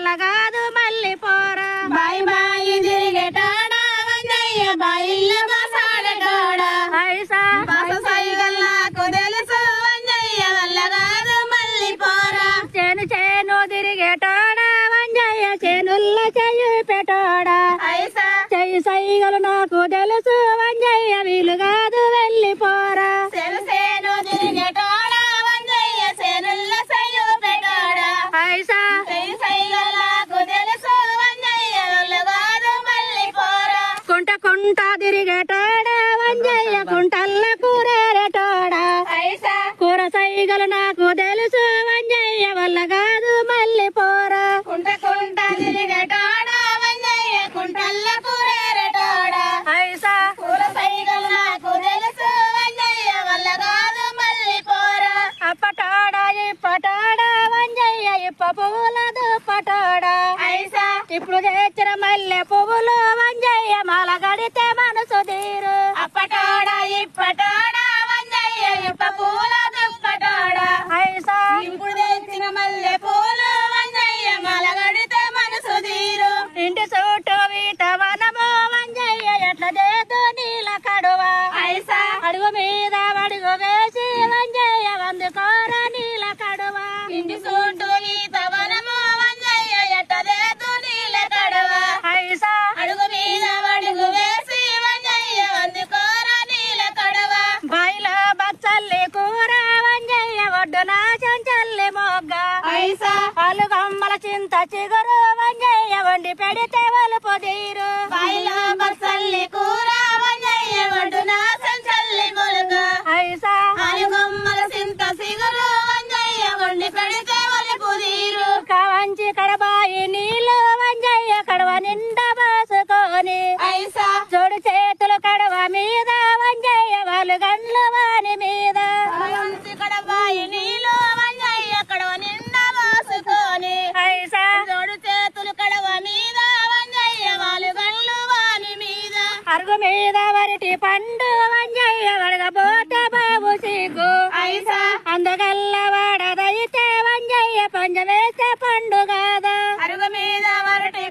వల్ల కాదు మళ్ళీ పోరా బాయి బాయి తిరిగేటాడా వంజయ్య బాయిల్లో బసాడటాడా ఐసా బస సైగల్లాకు తెలుసు వంజయ్య వల్ల కాదు మళ్ళీ పోరా చేను చేను తిరిగేటోడా వంజయ్య చేనుల్ల చెయ్యి పెట్టోడా ఐసా చెయ్యి సైగలు నాకు తెలుసు వంజయ్య వీలు కాదు వెళ్ళిపోరా సేను తిరిగేటాడా వంజయ్య సేనుల్లో సయ్యు పెట్టాడా ఐసా సైగల్లాకు తెలుసు వంజయ్య వల్ల కాదు మళ్ళీ పోరా కుంట కుంట తిరిగేటోడా వంజయ్య కుంటల్ల కూరేటోడా ఐసా కూర సైగలు నాకు తెలుసు వంజయ్య వల్ల కాదు మళ్ళీ పోరా కుంట కుంట తిరిగేటాడా వంజయ్య కుంటల్ల కూరేరటాడా ఐసా కూర సైగలు నాకు తెలుసు వంజయ్య వల్ల కాదు మళ్ళీ పోరా అప్పటోడా ఇప్పటోడా వంజయ్య ఇప్ప పువ్వుల దుప్పటోడా ఐసా ఇప్పుడు తెచ్చిన మల్లె పువ్వులు వంజయ్య మాల గడితే మనసు తీరు అప్పటోడా ఇప్పటోడా వంజయ్య ఇప్ప పూల దుప్పటోడా ఐసా ఇప్పుడు తెచ్చిన మల్లె పూలు వంజయ్య మలగడితే మనసు తీరు ఇంటి చుట్టూ వీట వనము వంజయ్య ఎట్ల చేతు నీల కడువా ఐసా అడుగు మీద అడుగు వేసి వంజయ్య వందుకోర నీల కడువా ఇంటి చుట్టూ ఈత వనము వంజయ్య ఎట్టదేతు నీల కడవ ఐసా అడుగు మీద అడుగు వేసి వంజయ్య అందుకోర నీల కడవ బాయిలో బచ్చల్లి కూర వంజయ్య ఒడ్డున చెంచల్లి మొగ్గ ఐసా అలుగమ్మల చింత చిగురు వంజయ్య వండి పెడితే వలుపు తీరు బాయిలో బసల్లి కూర వంజయ్య ఒడ్డున సంచల్లి మొలక ఐసా ఆలుగొమ్మల సింత సిగురు వంజయ్య వండి పెడితే ఒలుపు తీరు కవంచి కడబాయి నీళ్ళు వంజయ్య కడవ నిండా పోసుకొని ఐసా చూడు చేతులు కడవ మీద వంజయ్య వాళ్ళు గండ్లు వాని మీద మంచి కడబాయి నీళ్ళు వంజయ్య కడవ నిండా పోసుకొని ఐసా జోడు చేతులు కడవ మీద వంజయ్య వాళ్ళు గళ్ళు వాని మీద అరుగు మీద వరటి పండు వంజయ్య వడగబోతే బాబు సీకు ఐసా అందగల్ల వాడదైతే వంజయ్య పంజ వేస్తే పండు కాదా అరుగు మీద వరటి